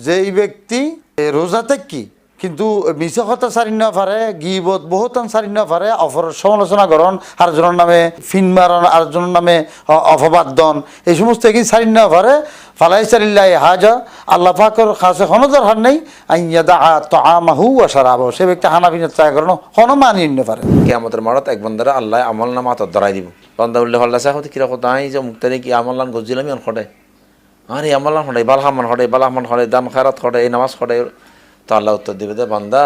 যেই ব্যক্তি রোজাতে কি কিন্তু মিছা কথা সারি না পারে, গিবত বহুতন সারি না পারে, অপর সমালোচনা করণ, আরেকজনের নামে ফিন মারণ, আরেকজনের নামে অপবাদ দন, এই সমস্ত কি সারি না পারে, ফালাই সারিল্লাহ হাজা আল্লাহ পাকের কাছে কোনো দরকার নেই আইয়াদা তাআমাহু ওয়া শারাবাহু, সে ব্যক্তি হানাফিনের ত্যাগ করেন কোনো মানিয়ে নিতে পারে। কিয়ামতের মাঠত এক বান্দারে আল্লাহ আমল নামা হাতত ধরাই দিব। বান্দা উল্লেখ আল্লাহ সাহেব কিরা কথা আই যে মুক্তারি কি আমল নাম গজিলামি অন খড়ে আরে আমল নাম খড়ে বালহামান খড়ে বালহামান খড়ে দান খারাত খড়ে এই নামাজ খড়ে। তো আল্লাহ উত্তর দিবে যে বান্দা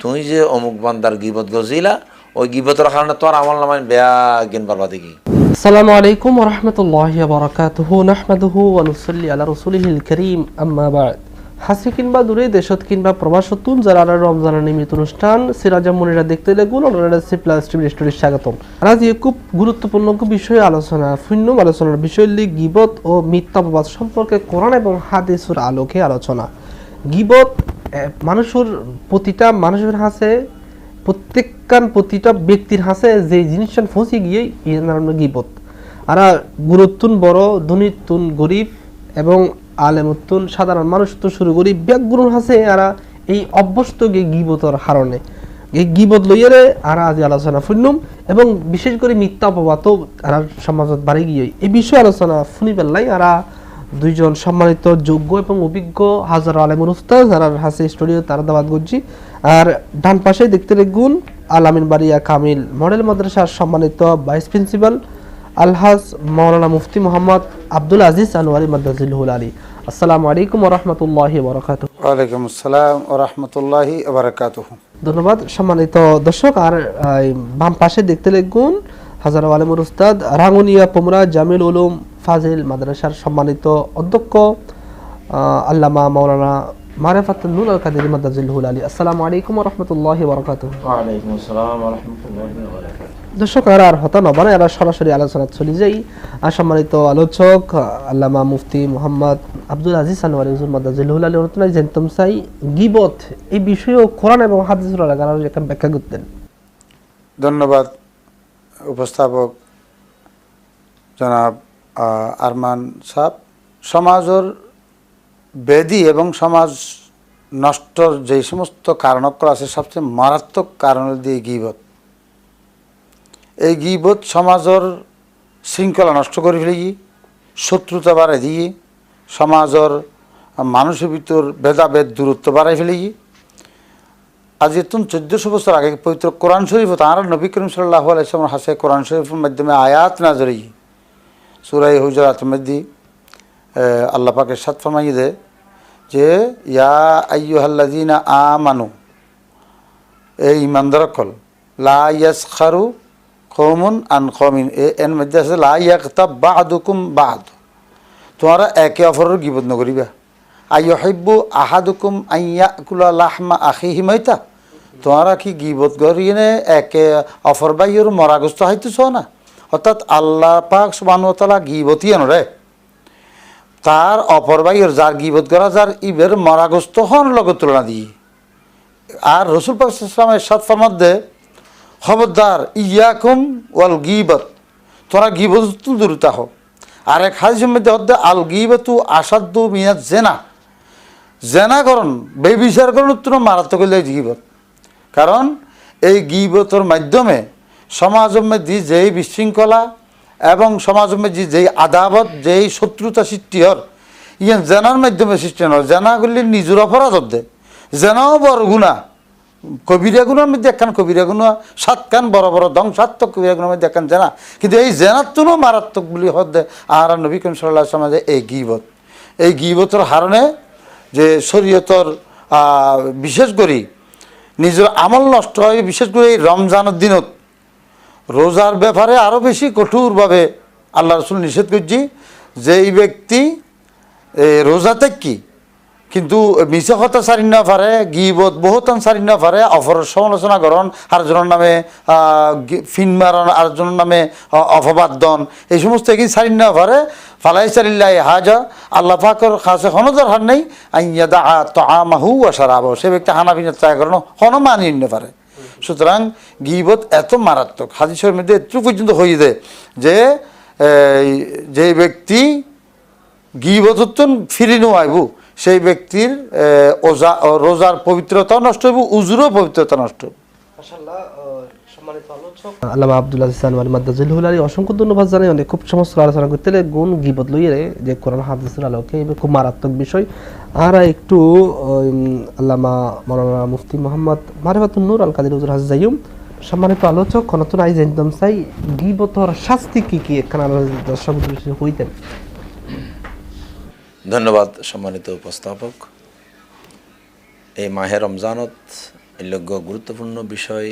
তুই যে অমুক বান্দার গিবত গজিলা, ওই গিবতের কারণে তোর আমল নামায় বেয়া জ্ঞান বরবাদি কি। আসসালামু আলাইকুম ওয়া রাহমাতুল্লাহি ওয়া বারাকাতুহু, নাহমাদুহু ওয়া নুসাল্লি আলা রাসূলিহিল কারীম, আম্মা বা'দ। হাসি কিংবা দূরে দেশত কিংবা প্রবাসতুন যারা রমজানের নিমিত্ত অনুষ্ঠান সিরাজা মুনিরা দেখতে লাগুন ওনারা প্লাস টিভি স্টোরি স্বাগতম। আজ খুব গুরুত্বপূর্ণ বিষয় আলোচনা পূর্ণ আলোচনার বিষয় হল গিবত ও মিথ্যাবাদ সম্পর্কে কোরআন এবং হাদিসের আলোকে আলোচনা। গিবত মানুষের প্রতিটা মানুষের হাসে প্রতিটা ব্যক্তির হাসে যে জিনিসটা ফসি গিয়ে এর নাম গিবত। আর গুরুত্বন বড় ধনীতুন গরিব এবং আলেমতুন সাধারণ মানুষ তো শুরু করি ব্যাকগুরুর হাসে আর এই অভ্যস্ত গিবতর হারণে এই গিবত লইয়ারে আর আজ আলোচনা ফুন্নুম এবং বিশেষ করে মিথ্যা অপবাদ আর সমাজত বাড়ি গিয়ে এই বিষয়ে আলোচনা শুনি পেলাই আর দুইজন সম্মানিত যোগ্য এবং অভিজ্ঞ হাজার আলেমুল উস্তাদ যারা হাসে স্টুডিও তারা দাওয়াত করছি। আর ডান পাশে দেখতে দেখুন আলামিন বাড়িয়া কামিল মডেল মাদ্রাসার সম্মানিত ভাইস প্রিন্সিপাল আলহাজ মাওলানা মুফতি মোহাম্মদ আব্দুল আজিজ আনোয়ারি মাদ্দাজিলহুল আলী। আসসালামু আলাইকুম ওয়া রাহমাতুল্লাহি ওয়া বারাকাতুহু। ওয়া আলাইকুম আসসালাম ওয়া রাহমাতুল্লাহি ওয়া বারাকাতুহু। ধন্যবাদ সম্মানিত দর্শক। আর বাম পাশে দেখতে দেখুন হাজার আলেমুল উস্তাদ রাঙ্গুনিয়া পোমরা জামিল উলুম ফাজিল মাদ্রাসার সম্মানিত অধ্যক্ষ আল্লামা মাওলানা মারিফাতুন নূর আল কাদেরী মাদ্দাজিলহুল আলী। আসসালামু আলাইকুম ওয়া রাহমাতুল্লাহি ওয়া বারাকাতুহু। ওয়া আলাইকুম আসসালাম ওয়া রাহমাতুল্লাহি ওয়া বারাকাতুহু। দর্শক আর হতা নবানে আর সরাসরি আলোচনা চলে যাই। আর সম্মানিত আলোচক আল্লামা মুফতি মোহাম্মদ আব্দুল আজিজ আনোয়ারি হুজুর মাদ্দাজিলহুল আলী রহমাতুল্লাহ জানতাম চাই গিবত এই বিষয়ে কোরআন এবং হাদিসের আলোকে একটা ব্যাখ্যা করতেন। ধন্যবাদ উপস্থাপক জনাব আরমান সাহেব। সমাজের বেদি এবং সমাজ নষ্টর যে সমস্ত কারণকর আছে সবচেয়ে মারাত্মক কারণ দিয়ে গিবত। এই গিবত সমাজের শৃঙ্খলা নষ্ট করে ফেলি, শত্রুতা বাড়াই দিয়ে সমাজের মানুষের ভিতর ভেদাভেদ দূরত্ব বাড়াই ফেলি। আজ এত 1400 বছর আগে পবিত্র কোরআন শরীফ তাঁর নবী করিম সাল্লাল্লাহু আলাইহি ওয়াসাল্লাম হাসে কোরআন শরীফের মাধ্যমে আয়াত নাযরি সূরা হুজুরাতের মধ্যে আল্লাহ পাক ইরশাদ ফরমাইয়ে দেয় যে ইয়া আইয়ুহাল্লাযীনা আমানু, এই ঈমানদারসকল, লা ইয়াসখারু কওমুন আন কওমিন, এর মধ্যে আছে লা ইয়াগতাব বা'দুকুম বা'দ, তোমরা একে অপরের গীবত নকরিবা। আইয়ুহিব্বু আহাদুকুম আন ইয়াকুলা লাহমা আখিহি মাইতা, তোমরা কি গীবত করিয়ে একে অপর বাইয়ের মরাগ্রস্ত হইতেছ না। অর্থাৎ আল্লাহ পাক সুবহানাহু ওয়া তাআলা গীবতই নরে, তার অপর বাইয়ের যার গীবত করা যার ইবের মরাগ্রস্ত হন লগত তুলনা দিয়ে। আর রাসূল পাক সাল্লাল্লাহু আলাইহি ওয়াসাল্লামের ইরশাদ ফরমাতে খবরদার ইয়াকুম ওয়াল গীবত, তোমরা গীবত দূরতা হও। আর এক হাদিসের মধ্যে হচ্ছে আল গীবতু আসাদ্দু মিনাজ জিনা, জেনা করণ বেবিচার করণ তুমি মারাত্মক হইলে গীবত। কারণ এই গীবতের মাধ্যমে সমাজের মধ্যে যেই বিশৃঙ্খলা এবং সমাজের মধ্যে যেই আদাবত যেই শত্রুতা সৃষ্টি হর ইয়ান জেনার মাধ্যমে সৃষ্টি হয়। জেনা করলে নিজের অপরাধ হতে, জেনাও বড় গুণা, কবিরা গুণার মধ্যে একখান কবিরা গুণা, 7 কান বড় বড় ধ্বংসাত্মক কবিরা গুণার মধ্যে একখান জেনা, কিন্তু এই জেনার তুলও মারাত্মক বলি হতে। আর নবী করিম সাল্লাল্লাহু আলাইহি ওয়াসাল্লাম এই গীবত, এই গীবতের হারণে যে শরীয়তর বিশেষ করে নিজের আমল নষ্ট হয়। বিশেষ করে এই রমজানের দিনত রোজার ব্যাপারে আরও বেশি কঠোরভাবে আল্লাহ রাসূল নিষেধ করছি যে এই ব্যক্তি রোজাতে কি কিন্তু মিছা কথা সারি না পারে, গিবত বহুতন সারি না পারে, অপর সমালোচনা করণ, আরেকজনের নামে ফিন মারণ, আরেকজনের নামে অপবাদ দন, এই সমস্ত কি সারি না পারে, ফালাই সারিল্লাহ হাজা আল্লাহ পাকের কাছে কোনো দরকার নেই আইয়াদা তাআমাহু ওয়া শারাবাহু, সে ব্যক্তি হানাফিনের ত্যাগ করেন কোনো মানিয়ে নিতে পারে। সুতরাং গিবত এত মারাত্মক হাদিসের মধ্যে এত পর্যন্ত হয়ে যায় যে ব্যক্তি গিবত ফিরে নেওয়াইব সেই ব্যক্তির রোজার পবিত্রতা নষ্ট হইব, উজুরও পবিত্রতা নষ্ট হইব। আল্লামা আব্দুল আজিজ আনওয়ার মাদ্দাজিল হুলারি অসংখ্য ধন্যবাদ জানাই। অনেক খুব সমস্ত আলোচনা করতে গুণ গীবত লইয়ে যে কোরআন হাদিসের আলোকে খুব মারাত্মক বিষয়। আর একটু আল্লামা মাওলানা মুফতি মোহাম্মদ মারিফাতুন নূর আল কাদির হুজুর হাজি যাইম সম্মানিত আলোচক নতুন আই জানতাম চাই গীবতর শাস্তি কি কি একখানা দর্শক হইতেন। ধন্যবাদ সম্মানিত উপস্থাপক। এই মাহে রমজানত এলগ্য গুরুত্বপূর্ণ বিষয়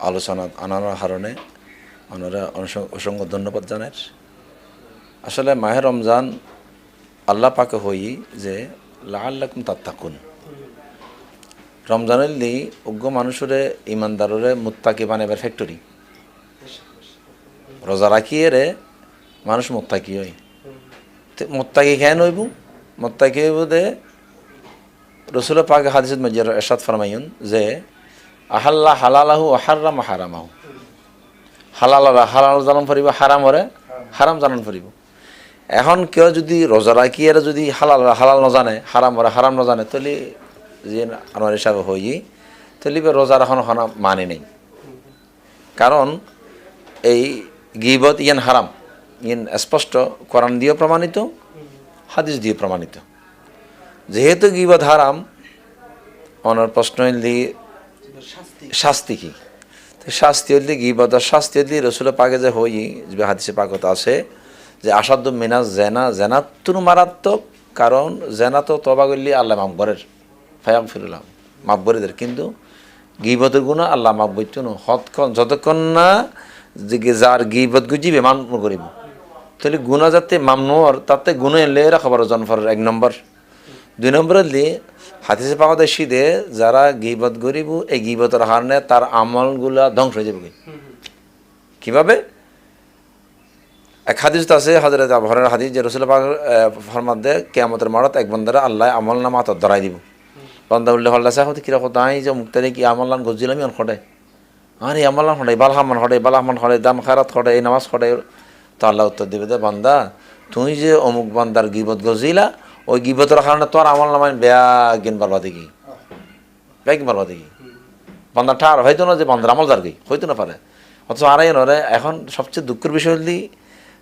আলোচনা আনার কারণে ওনারা অসংখ্য ধন্যবাদ জানার। আসলে মাহে রমজান আল্লাহ পাকে হই যে লাআল্লাকুম তাত্তাকুন, রমজানের লি অজ্ঞ মানুষরে ইমানদাররে মুত্তাকি বানাবার ফ্যাক্টরি। রোজা রাখিয়ে রে মানুষ মুত্তাকি হয়। মুত্তাকি কেন হইব? মুত্তাকি হইব দে রসুল পাক হাদিসত মজির এরশাদ ফরমাইন যে আহাল্লা হালালাহু ওয়া হারামা হারামাহু, হালালা হালাল জানান ফরিব, হারামরে হারাম জানান ফরিব। এখন কেউ যদি রোজা রাখিয়ে যদি হালাল হালাল নজানে, হারামরে হারাম নজানে, তাহলে যে আমার হিসাবে হই তাহলে রোজার এখন মানে নেই। কারণ এই গীবত ইয়ান হারাম, ইয়ান স্পষ্ট কোরআন দিয়ে প্রমাণিত, হাদিস দিয়ে প্রমাণিত। যেহেতু গীবত হারাম, ওনার প্রশ্ন হইলি শাস্তি কি? শাস্তি হইলি গীবতের শাস্তি হইলি রসুল পাকে যে হই যে হাদিসে পাকত আছে যে আসাদ্দ মিনাজ জেনা, জেনাতুন মারাত্মক। কারণ জেনা তো তবা করলি আল্লাহ মাফ করের, ফায়াক ফিরুল্লাহ মাফ করে দেয়, কিন্তু গীবতের গুণা আল্লাহ মাফ বইতো না যতক্ষণ না যে যার গীবত গুজিবে মান্য করিব। তাহলে গুণা যাতে মামনুর তাতে গুণা এলে রাখাবার জনফর 1 নম্বর। 2 নম্বরে দিয়ে হাদিসে পাওয়া শীতে যারা গীবত করিব, এই গীবতের কারণে তার আমলগুলা ধ্বংস হয়ে যাবে। কিভাবে? এক হাদিস তো আছে হযরত আবু হুরায়রার হাদিস যে রাসূল পাক ফরমান দেয় কিয়ামতের মাঠত এক বান্দারে আল্লাহ আমল নামা হাতত ধরাই দিব। বান্দা বললে হল্লা সাহ কিরা কথা আই যে মুক্তারে কি আমলান গজিলামি অন খড়ে, আরে আমলান খড়ে বালহামান খড়ে, বালহামান খড়ে, দান খারাত খড়ে, এই নামাজ খড়ে। তো আল্লাহ উত্তর দিবে যে বান্দা তুই যে অমুক বান্দার গীবত গজিলা, ওই গীবতের কারণে তোর আমল নামায় বেয়া জ্ঞান বারবাদি কি, বেয়া বারবাদি কি। বান্দা ঠার হয়তো না যে বান্দার আমল যার গই হইতো না পারে। অথচ আরাই নরে এখন সবচেয়ে দুঃখের বিষয় হলি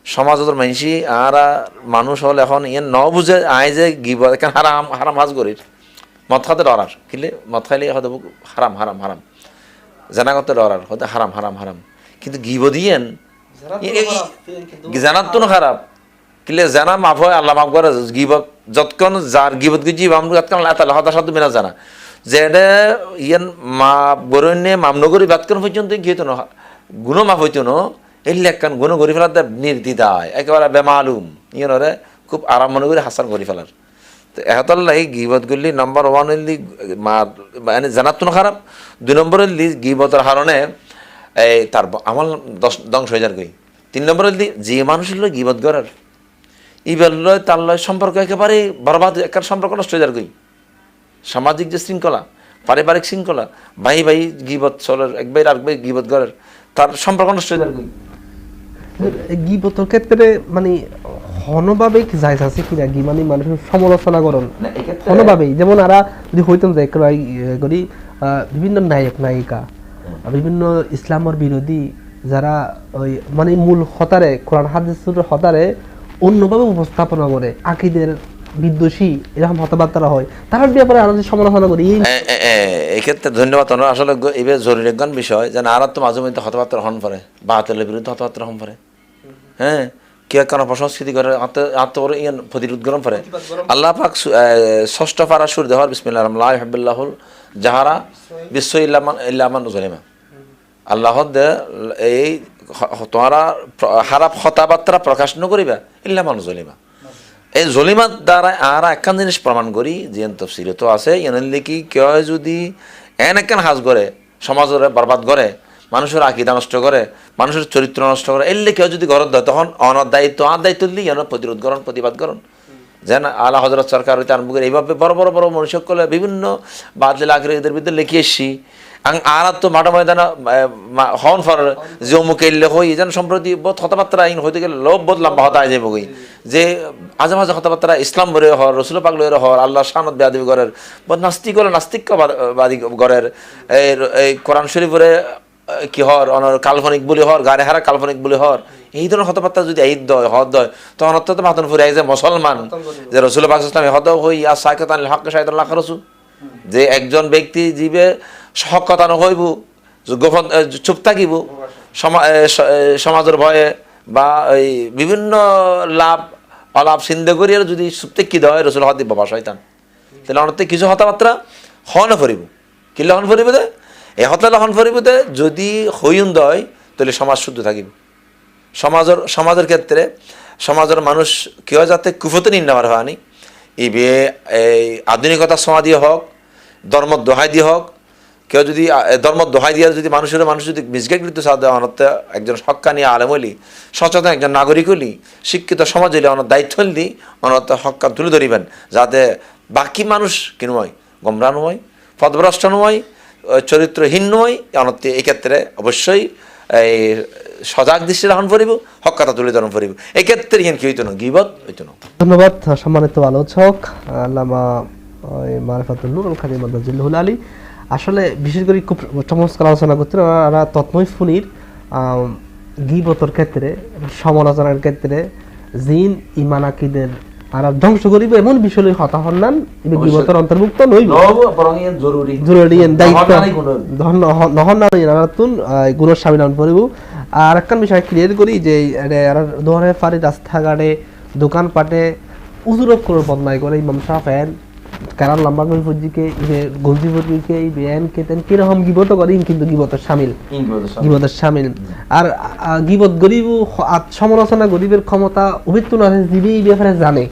সমাজের মানুষই আর মানুষ হল এখন ইয়ান ন বুঝে আয় যে গীবত এখন হারাম হারাম হাজ করির। মদ খাতে ডরার কিলে মদ খাইলে হয়তো হারাম হারাম হারাম, জানাগত ডরার হয়তো হারাম হারাম হারাম, কিন্তু গীবত দিয়েন জানার তো না খারাপ কিলে জানা মাফ হয় আল্লাহ মাফ করে। গীবত যতক্ষণ যার গীবত গুজি হতাশাদ মেনা জানা যে এটা ইয়ান মা বরণ্যে মামনগরী বাতক্ষণ পর্যন্ত গিয়ে তো না গুণ মাফ হইতো না। এই লেখান গুণ গড়ি ফেলার নির্দিদায় একেবারে বেমালুম ইয়নরে খুব আরাম মনে করে হাসান গড়ি ফেলার। তো এহতল এই গীবত গুলি নম্বর 1 হইলি মানে জানাত তো খারাপ। 2 নম্বর হইলি গীবতের কারণে এই তার আমল ধ্বংস হয়ে যার গই। 3 নম্বর হইলি যে মানুষ হইল গীবত করার ইবেল লয় তার লয় সম্পর্ক একেবারে বরবাদ, একার সম্পর্ক নষ্ট হয়ে যার গই। সামাজিক যে শৃঙ্খলা, পারিবারিক শৃঙ্খলা, ভাই ভাই গীবত চলের এক ভাই আর ভাই গীবত করার তার সম্পর্ক নষ্ট হয়ে যার গই। গীবতের ক্ষেত্রে মানে হনভাবে কি জায়েজ আছে কিনা কি মানে মানুষের সমালোচনা করন হনভাবেই, যেমন আরা যদি হইতাম যে করি বিভিন্ন নায়ক নায়িকা, বিভিন্ন ইসলামের বিরোধী যারা ওই মানে মূল হতারে কোরআন হাদিসের হতারে অন্যভাবে উপস্থাপনা করে আকিদের বিদ্বেষী এরকম কথাবার্তা হয়, তার ব্যাপারে আরো সমালোচনা করি। এই ক্ষেত্রে ধন্যবাদ। আসলে এবার জরুরি একজন বিষয় যেন আর তো মাঝে মধ্যে কথাবার্তা হন পরে বাতিলের বিরুদ্ধে কথাবার্তা হন পরে, হ্যাঁ কে কেন অপসংস্কৃতি করে আত্মরে ইয়ান প্রতিরোধ গরম পরে। আল্লাহ পাক 6ষ্ঠ পারা সুর দেওয়ার বিসমিল্লাহির রহমানির রহিম হাবিবুল্লাহুল জাহারা বিশ্ব ইল্লামান জলিমা। আল্লাহ এই তোমরা খারাপ কথাবার্তা প্রকাশ নকরিবা ইল্লামান জলিমা। এই জলিমার দ্বারা আর একখান জিনিস প্রমাণ করি যে তফসিরে তো আছে এনে কি কেউ যদি এন একখান হাজ করে সমাজের বরবাদ করে, মানুষের আকিদা নষ্ট করে, মানুষের চরিত্র নষ্ট করে, এলে কেউ যদি গরত দেয় তখন অনার দায়িত্ব আর দায়িত্ব দিলি এন প্রতিরোধ করণ প্রতিবাদ করণ। যেন আলা হজরত সরকার হইতে আরম্ভ করে এইভাবে বড় বড় বড় মনুষ্যকলে বিভিন্ন বাদলে আগ্রহীদের ভিতরে লিখে এসছি। আর তো মাঠা ময়দান হন ফর যে অমুক এলে হই যেন সম্প্রতি বোধ কথাবার্তা আইন হইতে গেলে লোভ বোধ লম্বা হতা যাবো গই যে আজে মাঝে কথাবার্তা ইসলাম বলে হর রসুল পাক লইরে হর আল্লাহ শানত বেয়াদবি করের বা নাস্তিক হলে নাস্তিকবাদী করের এই কোরআন শরীফরে কি হর অনর কাল্পনিক বলি হর গাড়ে হারা কাল্পনিক বলি হর এই ধরনের কথাবার্তা যদি ঈদ দয় হদ দয় তখন অত্যন্ত মাতন ফুরে যে মুসলমান যে রসুল পাক ইসলামে হদ হই আর সাইকাত আনিল হক শাহিদুল্লাহ রসুল যে একজন ব্যক্তি জীবে হক কথা নহইব গোপন চুপ থাকিব সমাজের ভয়ে বা এই বিভিন্ন লাভ অলাভ চিন্তা করিয়া যদি চুপতে কি দেয় রসুল হদ দিব বাবা শয়তান তাহলে অনেক কিছু কথাবার্তা হন ফরিব কিল্লা হন ফরিব দে এই হতলা হন ফরিব দে যদি হইন দয় তাহলে সমাজ শুদ্ধ থাকিব সমাজের ক্ষেত্রে সমাজের মানুষ কেউ যাতে কুফতে নিন্নাবার হয়নি ইবে এই আধুনিকতার সময় দিয়ে হোক ধর্ম দোহাই দিয়ে হোক কেউ যদি ধর্ম দোহাই দিয়ে যদি মানুষ যদি মিসগাইড সাথ দেওয়া অনতে একজন হক্কানি আলেম হলি সচেতন একজন নাগরিক হলি শিক্ষিত সমাজ হইলে অনেক দায়িত্ব হলি অনত হক্কা তুলে ধরিবেন যাতে বাকি মানুষ কিনয় গমরা নয় পদভ্রষ্ট নয় চরিত্রহীন নয় অনতে এই ক্ষেত্রে অবশ্যই এই সজাগ দৃষ্টি রাখন পড়িব হক্কাতা তুলে ধরন পড়িব এই ক্ষেত্রে কি হইতো না গীবত হইতো না। ধন্যবাদ সম্মানিত আলোচক আল্লামা মারিফাতুল নূরুল কারীম মাদাজিল্লাহুল আলী। আসলে বিশেষ করে খুব চমৎকার আলোচনা করতে ওরা তৎময় ফুনির গীবতের ক্ষেত্রে সমালোচনার ক্ষেত্রে জিন ইমান আকিদের আর ধ্বংস করিব এমন বিষয় হতা হন্নান এটা গীবতের অন্তর্ভুক্ত নইব জরুরি দায়িত্ব নহন্নান গুণের সামিল পড়িব। আর একটা বিষয় ক্লিয়ার করি যে দোহারে ফারি রাস্তাঘাটে দোকানপাটে উজুরব করে বদনাই করে ইমাম সাহেব কারণ লম্বা করে ফুজিকে গলজি ফুজিকে বেন কেতেন কিরকম গিবত করি কিন্তু গিবতের সামিল আর গিবত গরিব সমালোচনা গরিবের ক্ষমতা অভিজ্ঞ না জীবে এই ব্যাপারে জানে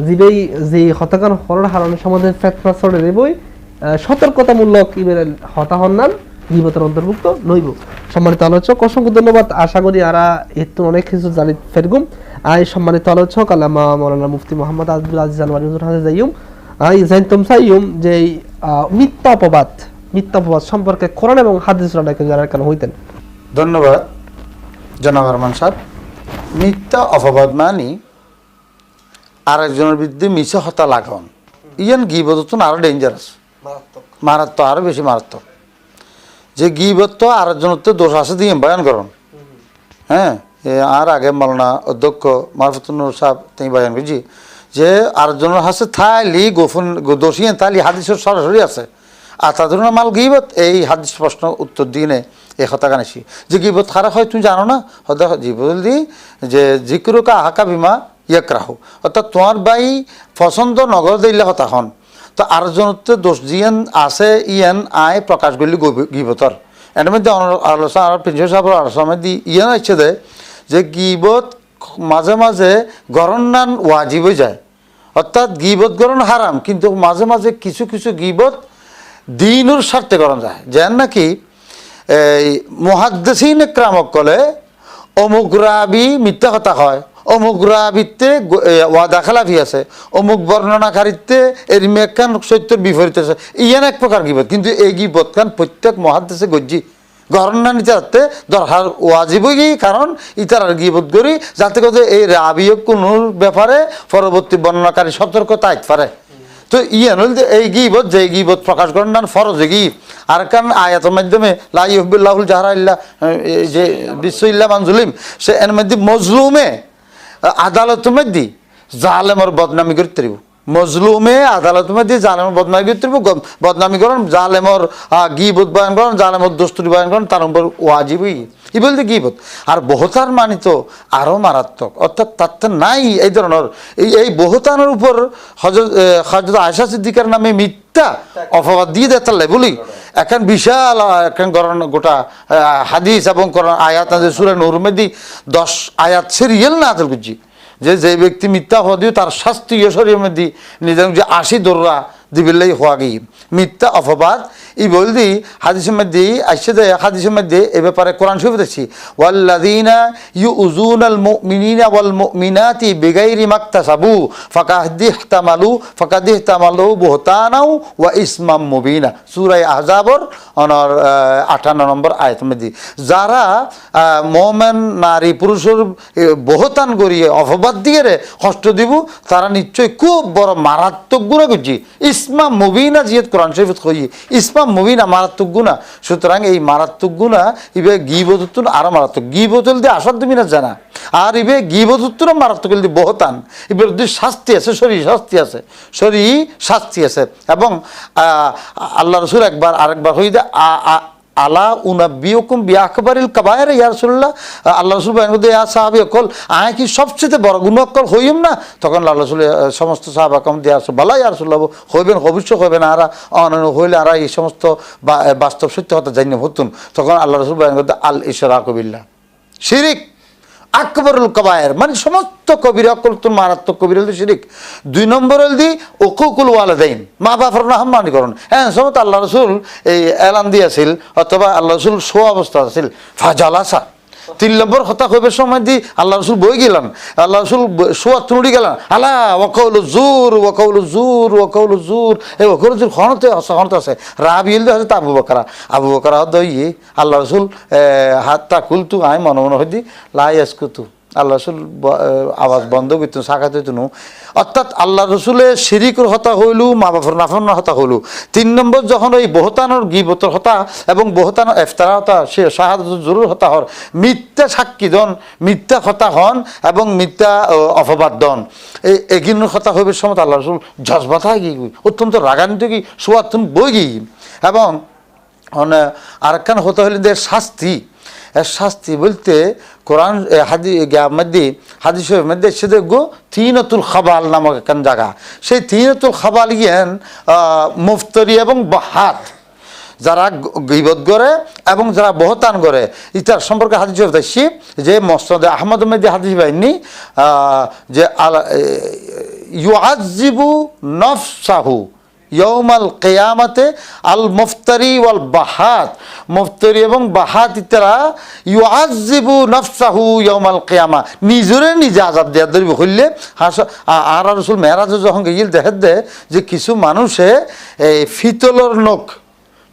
জীবেই যে হতাকার হরর হারানোর সমাজের ফেতনা ছড়ে দেবই সতর্কতামূলক ইবের হতা হন্নান গিবতের অন্তর্ভুক্ত নইব। সম্মানিত আলোচক অসংখ্য ধন্যবাদ। আশা করি আরা এর তো অনেক কিছু জানি ফেরগুম। আই সম্মানিত আলোচক আল্লামা মাওলানা মুফতি মোহাম্মদ আব্দুল আজিজ আনওয়ারি হুজুর হাজে যাইম আই জানতাম চাইম যে মিথ্যা অপবাদ সম্পর্কে কোরআন এবং হাদিস রানাকে জানার কেন হইতেন। ধন্যবাদ জনাব আরমান সাহেব। মিথ্যা অপবাদ মানি আরেকজনের বিরুদ্ধে মিছে হতা লাগান ইয়ান গিবত তো আরো ডেঞ্জারাস মারাত্মক আরো বেশি মারাত্মক। যে গিবত তো আরেকজনের তো দোষ আছে দিয়ে বয়ান করুন। হ্যাঁ আর আগে মাওলানা অধ্যক্ষ মারফতুল নূর সাহেব তিনি বয়ান করছি যে আরেকজনের হাসে থাইলি গোপন দোষী তাইলি হাদিসের সরাসরি আছে আর তাদের মাল গিবত এই হাদিস প্রশ্ন উত্তর দিয়ে নে এই কথা কানেছি যে গিবত খারাপ হয় তুমি জানো না হয়তো জীবন দি যে জিক্রুকা আহাকা বিমা ইয়াক রাহু অর্থাৎ তোমার বাই পছন্দ নগর দিলে হতা হন তো আরেকজনতে দোষ জিয়ান আছে ইয়ান আয় প্রকাশ করলি গিবতর এর মধ্যে আলোচনা আর প্রিন্সিপাল সাহেবের আলোচনা দি ইয়ান ইচ্ছে দেয় যে গিবত মাঝে মাঝে গরন্নান ওয়াজিব হয়ে যায় অর্থাৎ গিবত গরণ হারাম কিন্তু মাঝে মাঝে কিছু কিছু গিবত দিনুর স্বার্থে গরণ যায় যেন নাকি এই মুহাদ্দিসিন ইকরামক কলে অমুক রাবি মিথ্যা কথা হয় অমুক রাবিতে ওয়াদা খেলাফি আছে অমুক বর্ণনাকারীতে এর মেকান সত্যের বিপরীত আছে ইয়ান এক প্রকার গিবত কিন্তু এই গিবত খান প্রত্যেক মুহাদ্দিসে গজ্জি গণনা নিতে যাতে দরকার ওয়াজিবই কারণ ইতার গিবত করি যাতে করে এই রাবিও কোনো ব্যাপারে পরবর্তী বর্ণনাকারী সতর্কতা আইতে পারে। তো ইয়ান হল এই গিবত যে গিবত প্রকাশ করেন না ফরজ গি আর কারণ আয়াতের মাধ্যমে লা ইউহিব্বুল্লাহুল জাহরা ইল্লা যে বিশ্বু ইল্লা মান জুলিম সে এর মধ্যে মজলুমে আদালতের মধ্যে জালেমের বদনামি করতে পারিব মজলুমে আদালতের মধ্যে জালেমের বদনামি করতে পারিব বদনামি করেন জালেমর গিবত বয়ান করেন জালেমর দস্তুরি বয়ান করেন তার উপর ওয়াজিবই ই বলতে গিবত আর বহুতার মানি তো আরও মারাত্মক অর্থাৎ তার নাই এই ধরনের এই বহুতানের উপর হযরত আয়েশা সিদ্দিকার নামে মিথ্যা অপবাদ দিয়ে দেয় তাহলে বলি এখন বিশাল এখন করেন গোটা হাদিস এবং কোরআন আয়াত সূরা নূর মধ্যে 10 আয়াত সিরিয়াল না আদল করছি যে ব্যক্তি মিথ্যা অপবাদ দিয়ে তার শাস্তি শরীরের মধ্যে নিজের যে 80 দৌড়া দিবিল্লাই হওয়া গিয়ে মিথ্যা অপবাদ ই বলদি হাদিসের মধ্যে আসছে দে হাদিসের মধ্যে এ ব্যাপারে কোরআন শরীফ দেখছি ওয়াল্লাযীনা ইউযুনাল মুমিনিনা ওয়াল মুমিনাতি বিগাইরি মাকতাসাবু ফাকাদ ইহতামালু বুহতানাও ওয়া ইসমাম মুবিনা সূরা আহজাবর 58 নম্বর আয়াতের মধ্যে যারা মুমিন নারী পুরুষের বহতান করিয়ে অপবাদ দিয়ে কষ্ট দিব তারা নিশ্চয় খুব বড় মারাত্মক গুনাহ করছে ইসমাম মুবিনা জিয়াত কোরআন শরীফত কই ইসমাম মুবিনা মারাত্মক গুনাহ সুতরাং এই মারাত্মক গুনাহ ইবে গীবততুন আর মারাত্মক গীবতল দিয়ে আসাদ তুমি না জানা আর ইবে গীবততুন মারাত্মক দিয়ে বহতান ইবের শাস্তি আছে শরী শাস্তি আছে এবং আল্লাহ রাসূল আরেকবার হইদা আলা উনাব্বিউকুম বিআকবারিল কাবায়ের ইয়া রাসূলুল্লাহ আল্লাহ রাসূল বলেন ইয়া সাহাবী কল আয় কি সবচেয়ে বড় গুনাহ কল হইম না তখন আল্লাহ রাসূল সমস্ত সাহাবা কম দিয়া বলা ইয়া রাসূলুল্লাহ হইবেন অবশ্যই হইবেন আর হইলে আর এই সমস্ত বাস্তব সত্য কথা জানি হতুন তখন আল্লাহ রাসূল বলেন আল ইশরাকু বিল্লাহ শিরক আকবরুল কাবায়ের মানে সমস্ত কবিরা করতুন মারাত্মক কবিরা হল শিরিক 2 নম্বর হল দি উকুকুল ওয়ালিদাইন মা বাবার নাফরমানি করুন হ্যাঁ সমত আল্লাহ রাসূল এই এলান দিয়েছিল অথবা আল্লাহ রাসূল শো অবস্থা আছিল ফাজালাসা 3 নম্বর কথা কইবার সময় দি আল্লাহ রাসূল বই গেলেন আল্লাহ রাসূল শোয়া তুড়ি গেলেন আলা ওয়াকাউলু জুর এই ওয়াকাউলু জুর খনতে আছে রাবিল দে হযরত আবু বকর দইয়ে আল্লাহ রাসূল হাতটা কুলতু আই মনে মনে হইদি লা ইয়াসকুতু আল্লাহ রাসূল আওয়াজ বন্ধ করতেন সাকাত হইতেন অর্থাৎ আল্লাহ রাসূলের শিরিকের হতা হইলু মা বাবার নাফরমানের হতা হইলু 3 নম্বর যখন ওই বহতানোর গীবতের হতা এবং বহতানোর ইফতারা হতা সে শাহাদাত জরুর হতা হর মিথ্যা সাক্ষী দন মিথ্যা হতা হন এবং মিথ্যা অপবাদ দন এগিনের হতা হইবে সময় আল্লাহ রাসূল জজবাতা গিয়ে অত্যন্ত রাগান্বিত কি সুয়াতুন বই গিয়ে এবং আরেকখান হতা হইলেন শাস্তি বলতে কোরআন হাদিসের মধ্যে সে দেখো তিনতুল খাবাল নামক একখান জায়গা সেই তিনতুল খাবাল গিয়েন মুফতরি এবং বাহাত যারা গীবত করে এবং যারা বহতান করে ইতার সম্পর্কে হাদিস দেখছি যে মসনদ আহমদ মধ্যে হাদিস পাইনি যে ইউআযিবু নফসাহু ইয়ৌমাল কেয়ামাতে আল মুফতারি ওয়াল বাহাত মুফতারি এবং বাহাত ইতারা ইউআযিবু নফসাহু ইয়ৌমাল কেয়ামা নিজরে নিজে আযাব দেয়া ধরবে হইলে আর রাসূল মেরাজে যখন গিয়ে দেখে দে যে কিছু মানুষে এই ফিতলর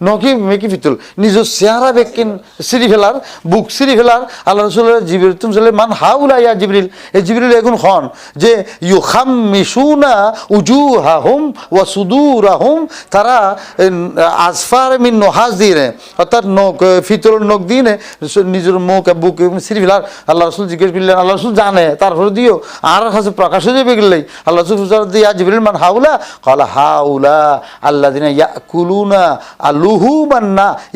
নকি মেকি ফিতুল নিজের চেহারা বেকিন সিঁড়ি ফেলার বুক সিঁড়ি ফেলার আল্লাহ রসুলের জিবরিল তুমি চলে মান হাউলা ইয়া জিবরিল এই জিবরিল এখন খন যে ইউখাম্মিসুনা উজুহাহুম ওয়া সুদুরাহুম তারা আসফার মিন নহাস দিয়ে অর্থাৎ নখ ফিতলের নখ দিয়ে নিজের মুখ বুক সিঁড়ি ফেলার আল্লাহ রসুল জিজ্ঞেস করলেন আল্লাহ রসুল জানে তারপরে দিও আর কাছে প্রকাশ হয়ে যাবে গেলেই আল্লাহ রসুল দিয়া জিবরিল মান হাউলা কলা হাউলা আল্লাযিনা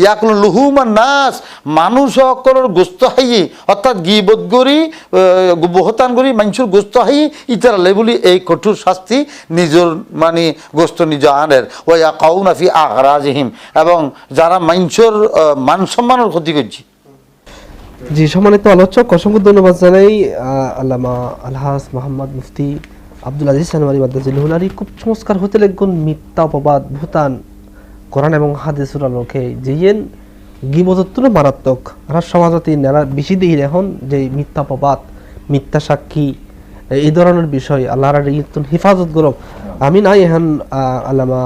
ইয়াকুলুনা নাস মানুষ সকলের গোস্ত হাই অর্থাৎ গীবত করি বহতান করি মানুষের গোস্ত হাই ইতারালে বলি এই কঠোর শাস্তি নিজের মানে গোস্ত নিজ আনের ওয়া কাউনা ফি আগরাজিহিম এবং যারা মানুষের মান সম্মানের ক্ষতি করছে। জি সম্মানিত আলোচক অসংখ্য ধন্যবাদ জানাই আল্লামা আলহাজ মোহাম্মদ মুফতি আব্দুল আজিজ আনওয়ারি মাদ্দাজিল হুলারি খুব চমৎকার হতে লাগুন মিথ্যা অপবাদ ভূতান কোরআন এবং হাদিসের আলোকে যেন গীবতত্ব মারাত্মক আর সমাজতে নেরা বেশি দিই এখন যে মিথ্যা অপবাদ মিথ্যা সাক্ষী এই ধরনের বিষয় আল্লাহর হেফাজত করক আমি নাই এখন আল্লামা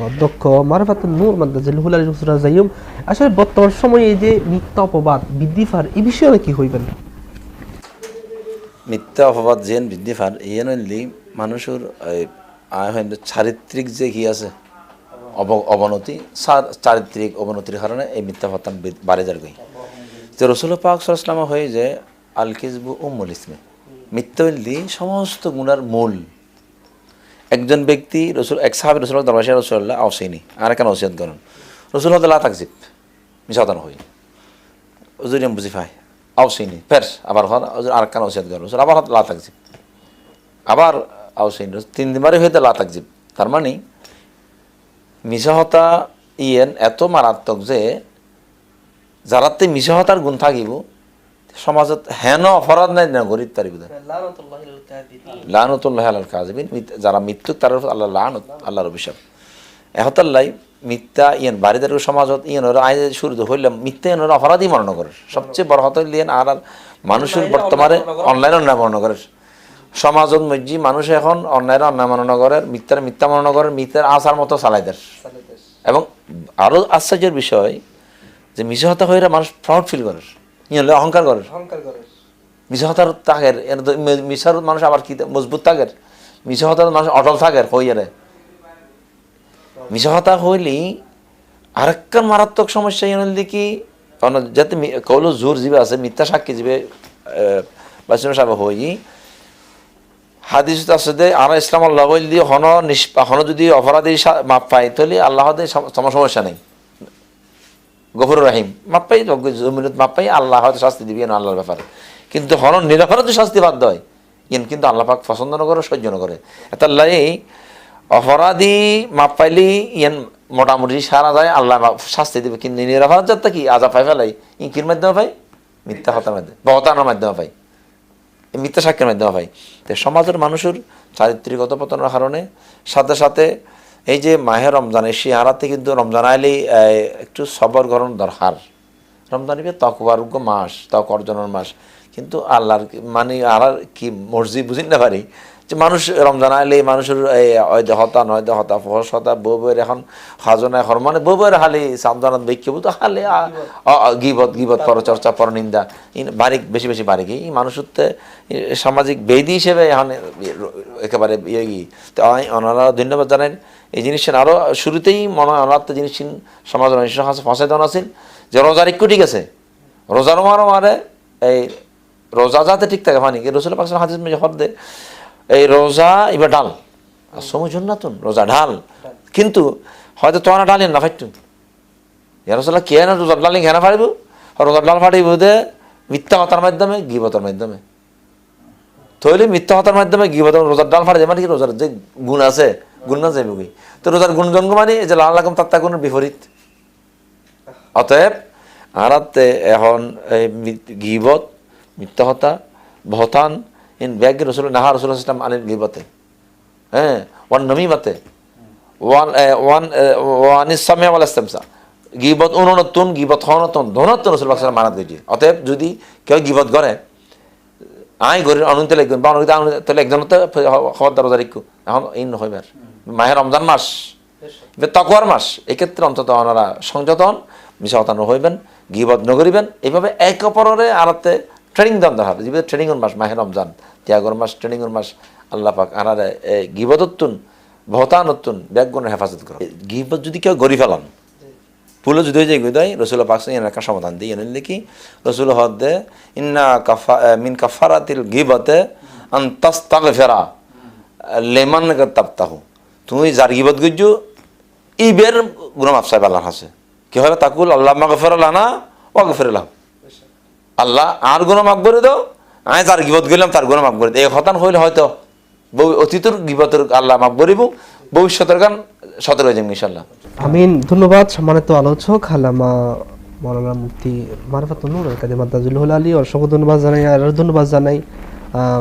অধ্যক্ষ মারফাতুন নূর মাদ্দাজিল হুলারি রসুরা যাইম আসলে বর্তমান সময়ে এই যে মিথ্যা অপবাদ বৃদ্ধি পার এই বিষয়ে কি হইবেন মিথ্যা অপবাদ যেন বৃদ্ধি পার এই মানুষের চারিত্রিক যে কি আছে অবনতি চারিত্রিক অবনতির কারণে এই মিথ্যা ফাতান বাড়ে যার গই তো রসুল পাক সাল্লাল্লাহু আলাইহি ওয়াসাল্লাম হয়ে যে আল কিযবু উম্মুল ইসমি মিথ্যা হইলি সমস্ত গুনার মূল একজন ব্যক্তি রসুল এক সাহাবী রসুল দরবারে রাসূলুল্লাহ আওসিনি আর কেন ওসিয়ত করেন রসুল হদলা তাকজিব মিশাতান হই ওজুরিয়াম বুঝি পাই আওসিনি ফের আবার আর কেন ওসিয়ত করেন রসুল আবার লা তাকজিব আবার আওসিনি 3 দিনবারে হইতে লা তাকজিব তার মানে মিশাহতা এত মারাত্মক যে যারাতে মিশাহতার গুণ থাকিব সমাজত হেন অপরাধ নাই না গরিব তারি লানতুল্লাহি আলাল কাযিবিন যারা মৃত্যু তার আল্লাহ লানত আল্লাহর অভিশাপ এহতাল্লাই মিথ্যা ইয়ান বাড়িদার সমাজত ইয়ান আইন শুরু হইলাম মিথ্যা ইয়ান অপরাধী মনে করে সবচেয়ে বড় হত লিয়েন আর মানুষের বর্তমানে অনলাইন অন্যায় মনে করে সমাজত মধ্যে মানুষ এখন অন্যায়ের অন্যায় মনে করে মিথ্যার মিথ্যা মনে করে মিথ্যার আসার মতো চালাইদের এবং আরো আশ্চর্যের বিষয় যে মিশে হতা হয়ে মানুষ প্রাউড ফিল করে ইয়ান অহংকার করে মিশে হতার তাকের মিশার মানুষ আবার কি মজবুত থাকের মিশে হতার মানুষ অটল থাকের হইয়ারে মিশা হতা হইলি আরেকটা মারাত্মক সমস্যা এনে দেখি যাতে কৌল জোর জীবে আছে মিথ্যা সাক্ষী জীবে বাসিন সাহেব হই হাদিস আছে যে আর ইসলাম আল্লাহ দিয়ে হন যদি অপরাধী মাপ পাই তাহলে আল্লাহ তোমার সমস্যা নেই গফুর রাহিম মাপ পাই জমিনত মাপ পাই আল্লাহ হয়তো শাস্তি দিবি না আল্লাহর ব্যাপারে কিন্তু হন নিরপরাধ শাস্তি বাধ্য হয় কিন্তু আল্লাহ পাক পছন্দ না করে সহ্য না করে এতাল্লাই অপরাধী মাপ পাইলি ইয়ান মোটামুটি সারা যায় আল্লাহ শাস্তি দেবে কিন্তু নিরাপরাধ যাত্রা কি আজা পাই ফেলাই ইঙ্কির মাধ্যমে পাই মিথ্যা হতার মাধ্যমে বহতানোর মাধ্যমে পাই মিথ্যা সাক্ষের মাধ্যমে পাই তো সমাজের মানুষের চারিত্রিক অধপতনের কারণে সাথে সাথে এই যে মাহে রমজান এসে হারাতে কিন্তু রমজান আইলেই একটু সবর গরম দরকার রমজান ইবে তকবারোগ্য মাস তক অর্জনের মাস কিন্তু আল্লাহর মানে আর কি মর্জি বুঝি না পারি যে মানুষ রমজান আইলে মানুষের হতা নয় হতা ফহস হতা বউ বইয়ের এখন হাজনায় হর মানে বউ বইয়ের হালি সামদানাত বৈক্য তো হালে গিবত পরচর্চা পরনিন্দা বারিক বেশি বেশি বারিক এই মানুষের সামাজিক বেদি হিসেবে এখন একেবারে তো ওনারা ধন্যবাদ জানেন এই জিনিসটা আরও শুরুতেই মনে হয় ওনার তো জিনিস সমাজের মানুষের কাছে ফসাইদন আছিল যে রোজার একটু ঠিক আছে রোজারও মারে এই রোজা যাতে ঠিক থাকে মানে রসুল পাক হাদিস মে হদ এই রোজা এবার ঢাল আর সমুজন না তুন রোজা ঢাল কিন্তু হয়তো তোরা ঢালেন না ফাইটু রসুল্লাহ কে না রোজার ডালিং হেনা ফাড়িব রোজার ডাল ফাটিব দে মিথ্যা কথার মাধ্যমে গিবতের মাধ্যমে তৈলে মিথ্যা কথার মাধ্যমে গিবত রোজার ডাল ফাটে মানে কি রোজার যে গুণ আছে গুণ না যাইব কি তো রোজার গুণ জঙ্গ মানে যে লাল লাগাম তাত্তা গুণের বিপরীত অতএব আরাতে এখন এই গিবত মিথ্যা কথা ভতান ইন ব্যাগ রসুল নাহা রসুল ইসলাম আনিল গিবতে হ্যাঁ ওয়ান নমিমাতে ওয়ান ইসলামে ওয়াল ইসলামসা গিবত উননতুন গিবত হনতুন ধনতুন রসুল পাক মানাত গইছে অতএব যদি কেউ গিবত করে আই গরির অনুতে লাগবেন বা অনুতে তাহলে একজন তো খবরদার রোজা রাখো এখন ইন হইবার মাহে রমজান মাস তাকওয়ার মাস এক্ষেত্রে অন্তত ওনারা সংযতন মিশা হতানো হইবেন গিবত নগরিবেন এইভাবে এক অপরের আরাতে ট্রেনিং দেন দরকার যেভাবে ট্রেনিংয়ের মাস মাহে রমজান ত্যাগর মাস ট্রেনিংয়ের মাস আল্লাহ পাক আনারে গিবততুন ভতানতুন ব্যাগগুণের হেফাজত করো গিবত যদি কেউ গরি ফেলান পুলো যদি হয়ে যায় গুদাই রসুল পাক এর একটা সমাধান দিই এনে দেখি রসুল হদে ইন্না মিন কাফারাতিল গিবতে আন তাস্তাগফিরা লিমান তাবতাহু তুমি যার গিবত গজ্জু ইবের গুনাহ মাফ চাইবা আল্লাহর কাছে কি হয় তাকুল আল্লাহ মাগফির লানা ওয়া গফির লাহু আল্লাহ আর গুনাহ মাফ করে দাও আমি যার গিবত গেলাম তার গুনাহ মাফ করে দাও এই হতান হইলে হয়তো অতীতের গিবতের আল্লাহ মাফ করিব ভবিষ্যতের গান সতর্ক হয়ে যাবে ইনশাআল্লাহ আমিন। ধন্যবাদ সম্মানিত আলোচক আল্লামা মাওলানা মুফতি মারফাতুন নূর কাজী মাদ্দাজুল আলী অসংখ্য ধন্যবাদ জানাই আর ধন্যবাদ জানাই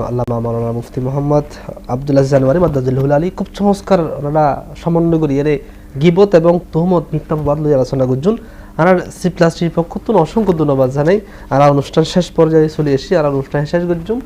আল্লামা মাওলানা মুফতি মোহাম্মদ আব্দুল আজিজ জানুয়ারি মাদ্দাজুল আলী খুব চমৎকার ওনারা সমন্বয় করি এর গিবত এবং তহমত মিথ্যা বাদ লই আলোচনা করছেন আর C+T পক্ষ থেকে অসংখ্য ধন্যবাদ জানাই আর অনুষ্ঠান শেষ পর্যায়ে চলে এসেছি আর অনুষ্ঠান শেষ করছুন